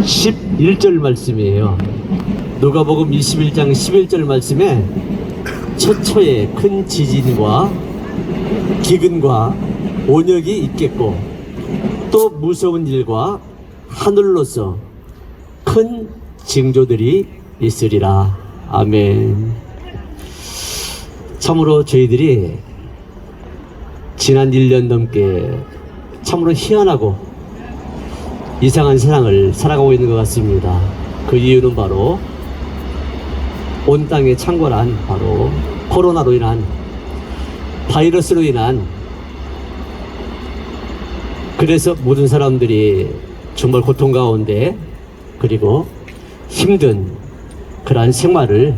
11절 말씀이에요. 누가복음 21장 11절 말씀에 처처에 큰 지진과 기근과 온역이 있겠고 또 무서운 일과 하늘로서 큰 징조들이 있으리라. 아멘. 참으로 저희들이 지난 1년 넘게 참으로 희한하고 이상한 세상을 살아가고 있는 것 같습니다. 그 이유는 바로 온 땅에 창궐한 바로 코로나로 인한 바이러스로 인한, 그래서 모든 사람들이 정말 고통 가운데 그리고 힘든 그러한 생활을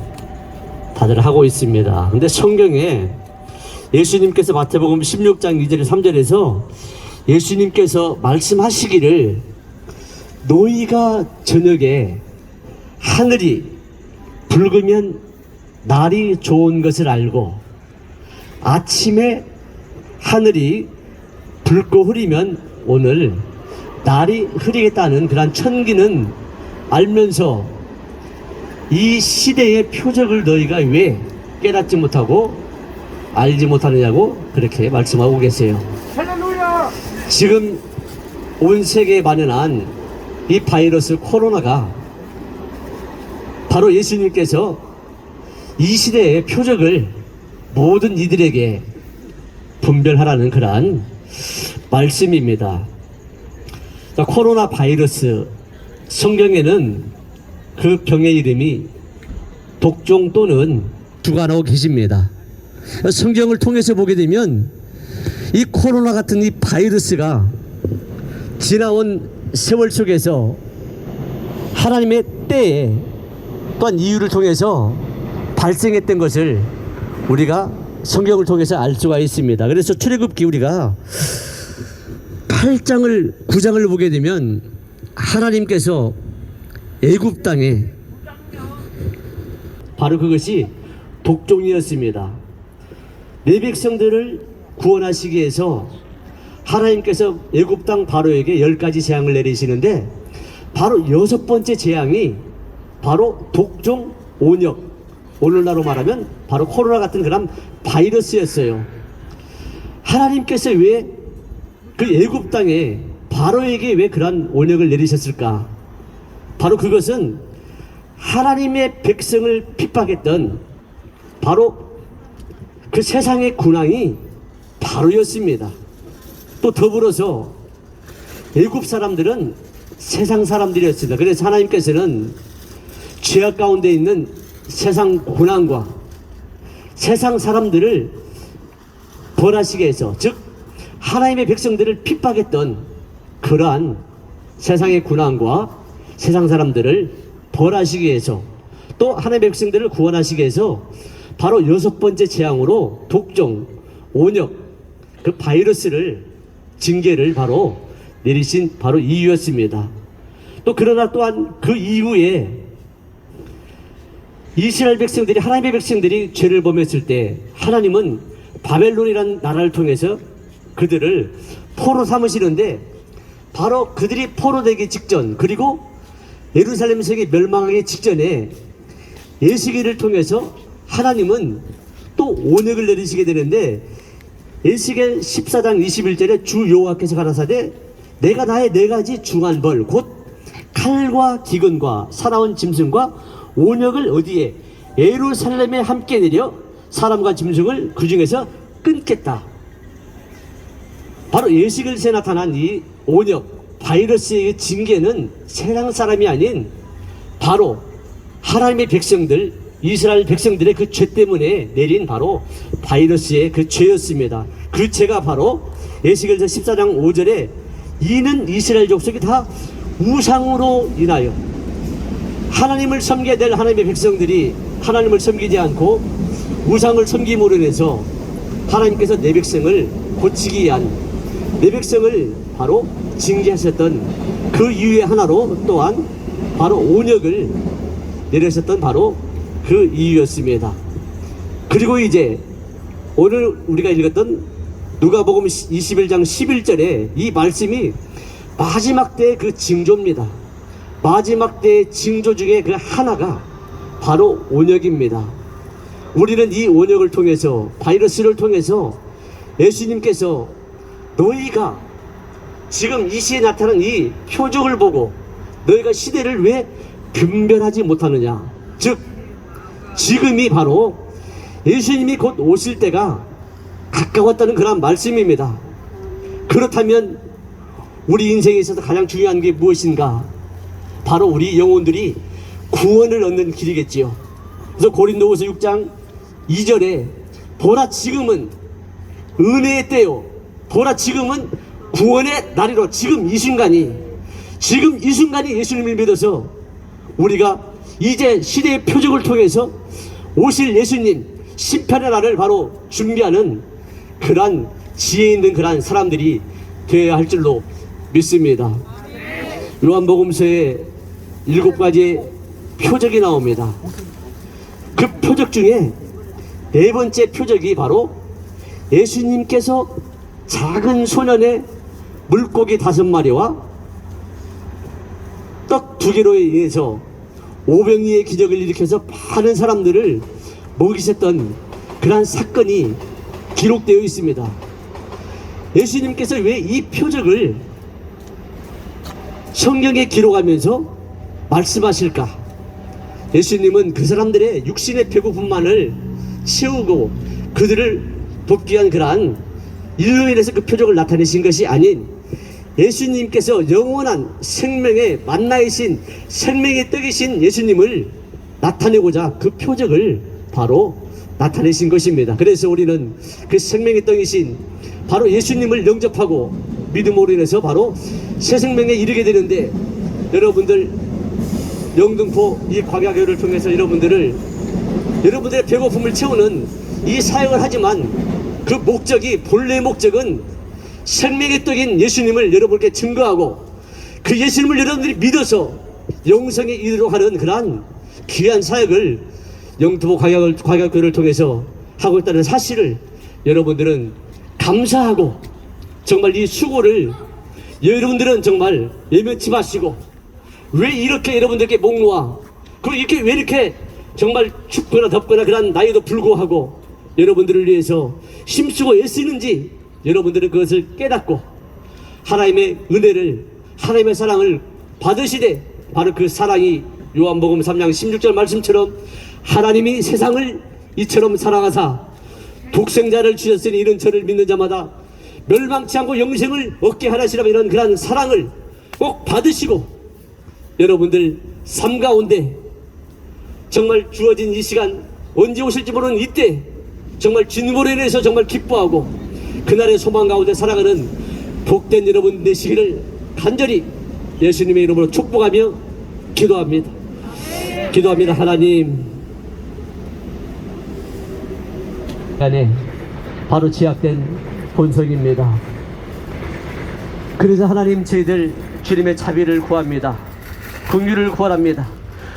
다들 하고 있습니다. 근데 성경에 예수님께서 마태복음 16장 2절 3절에서 예수님께서 말씀하시기를 너희가 저녁에 하늘이 붉으면 날이 좋은 것을 알고 아침에 하늘이 붉고 흐리면 오늘 날이 흐리겠다는 그런 천기는 알면서 이 시대의 표적을 너희가 왜 깨닫지 못하고 알지 못하느냐고 그렇게 말씀하고 계세요. 할렐루야! 지금 온 세계에 만연한 이 바이러스 코로나가 바로 예수님께서 이 시대의 표적을 모든 이들에게 분별하라는 그러한 말씀입니다. 자, 코로나 바이러스, 성경에는 그 병의 이름이 독종 또는 주가라고 계십니다. 성경을 통해서 보게 되면 이 코로나 같은 이 바이러스가 지나온 세월 속에서 하나님의 때에 또한 이유를 통해서 발생했던 것을 우리가 성경을 통해서 알 수가 있습니다. 그래서 출애굽기 우리가 8장을 9장을 보게 되면 하나님께서 애굽 땅에 바로 그것이 독종이었습니다. 내 백성들을 구원하시기 위해서 하나님께서 애굽 땅 바로에게 10가지 재앙을 내리시는데 바로 6번째 재앙이 바로 독종 온역, 오늘날로 말하면 바로 코로나 같은 그런 바이러스였어요. 하나님께서 왜 그 애굽 땅에 바로에게 왜 그런 온역을 내리셨을까? 바로 그것은 하나님의 백성을 핍박했던 바로 그 세상의 군왕이 바로였습니다. 또 더불어서 애굽 사람들은 세상 사람들이었습니다. 그래서 하나님께서는 죄악 가운데 있는 세상 군왕과 세상 사람들을 벌하시게 해서, 즉 하나님의 백성들을 핍박했던 그러한 세상의 군왕과 세상 사람들을 벌하시기 위해서 또 하나님의 백성들을 구원하시기 위해서 바로 6번째 재앙으로 독종, 온역, 그 바이러스를 징계를 바로 내리신 바로 이유였습니다. 또 그러나 또한 그 이후에 이스라엘 백성들이, 하나님의 백성들이 죄를 범했을 때 하나님은 바벨론이라는 나라를 통해서 그들을 포로 삼으시는데 바로 그들이 포로되기 직전, 그리고 예루살렘 성이 멸망하기 직전에 에스겔을 통해서 하나님은 또 온역을 내리시게 되는데 에스겔 14장 21절에 주 여호와께서 가라사대 내가 나의 4가지 중한 벌 곧 칼과 기근과 사나운 짐승과 온역을 어디에 예루살렘에 함께 내려 사람과 짐승을 그 중에서 끊겠다. 바로 에스겔서에 나타난 이 온역 바이러스의 징계는 세상 사람이 아닌 바로 하나님의 백성들, 이스라엘 백성들의 그 죄 때문에 내린 바로 바이러스의 그 죄였습니다. 그 죄가 바로 에스겔서 14장 5절에 이는 이스라엘 족속이 다 우상으로 인하여, 하나님을 섬겨야 될 하나님의 백성들이 하나님을 섬기지 않고 우상을 섬김으로 인해서 하나님께서 내 백성을 고치기 위한, 내 백성을 바로 징계하셨던 그 이유의 하나로 또한 바로 온역을 내리셨던 바로 그 이유였습니다. 그리고 이제 오늘 우리가 읽었던 누가복음 21장 11절에 이 말씀이 마지막 때의 그 징조입니다. 마지막 때의 징조 중에 그 하나가 바로 온역입니다. 우리는 이 온역을 통해서, 바이러스를 통해서 예수님께서 너희가 지금 이 시에 나타난 이 표적을 보고 너희가 시대를 왜 분별하지 못하느냐, 즉 지금이 바로 예수님이 곧 오실 때가 가까웠다는 그런 말씀입니다. 그렇다면 우리 인생에 있어서 가장 중요한 게 무엇인가? 바로 우리 영혼들이 구원을 얻는 길이겠지요. 그래서 고린도후서 6장 2절에 보라 지금은 은혜의 때요, 보라 지금은 구원의 날이로, 지금 이 순간이 예수님을 믿어서 우리가 이제 시대의 표적을 통해서 오실 예수님 심판의 날을 바로 준비하는 그러한 지혜 있는 그러한 사람들이 되어야 할 줄로 믿습니다. 요한복음서에 7가지의 표적이 나옵니다. 그 표적 중에 네 번째 표적이 바로 예수님께서 작은 소년의 물고기 5마리와 떡 2개로 인해서 500리의 기적을 일으켜서 많은 사람들을 먹이셨던 그러한 사건이 기록되어 있습니다. 예수님께서 왜 이 표적을 성경에 기록하면서 말씀하실까? 예수님은 그 사람들의 육신의 배고픔만을 채우고 그들을 돕기 위한 그러한 일로 인해서 그 표적을 나타내신 것이 아닌, 예수님께서 영원한 생명의 만나이신 생명의 떡이신 예수님을 나타내고자 그 표적을 바로 나타내신 것입니다. 그래서 우리는 그 생명의 떡이신 바로 예수님을 영접하고 믿음으로 인해서 바로 새 생명에 이르게 되는데, 여러분들 영등포 이 광야교회를 통해서 여러분들의 배고픔을 채우는 이 사역을 하지만 그 목적이, 본래 목적은 생명의 떡인 예수님을 여러분께 증거하고 그 예수님을 여러분들이 믿어서 영생에 이르도록 하는 그러한 귀한 사역을 영등포 광야교회를 통해서 하고 있다는 사실을 여러분들은 감사하고, 정말 이 수고를 여러분들은 정말 예면치 마시고, 왜 이렇게 여러분들께 목 놓아, 그리고 이렇게 왜 이렇게 정말 춥거나 덥거나 그런 나이도 불구하고 여러분들을 위해서 힘쓰고 애쓰는지 여러분들은 그것을 깨닫고 하나님의 은혜를, 하나님의 사랑을 받으시되, 바로 그 사랑이 요한복음 3장 16절 말씀처럼 하나님이 세상을 이처럼 사랑하사 독생자를 주셨으니 이는 저를 믿는 자마다 멸망치 않고 영생을 얻게 하시라며, 이런 그런 사랑을 꼭 받으시고 여러분들 삶 가운데 정말 주어진 이 시간, 언제 오실지 모르는 이때 정말 진보로 인해서 정말 기뻐하고 그날의 소망 가운데 살아가는 복된 여러분 되시기를 간절히 예수님의 이름으로 축복하며 기도합니다. 하나님, 안에 바로 제약된 본성입니다. 그래서 하나님, 저희들 주님의 자비를 구합니다. 긍휼을 구합니다.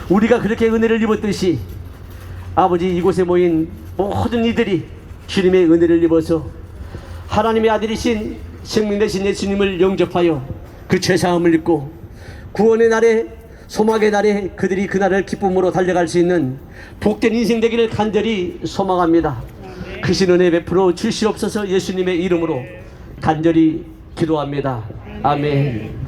우리가 그렇게 은혜를 입었듯이 아버지, 이곳에 모인 모든 이들이 주님의 은혜를 입어서 하나님의 아들이신 생명 되신 예수님을 영접하여 그 죄사함을 입고 구원의 날에, 소망의 날에 그들이 그날을 기쁨으로 달려갈 수 있는 복된 인생 되기를 간절히 소망합니다. 크신 은혜 베풀어 주시옵소서. 예수님의 이름으로 간절히 기도합니다. 아멘.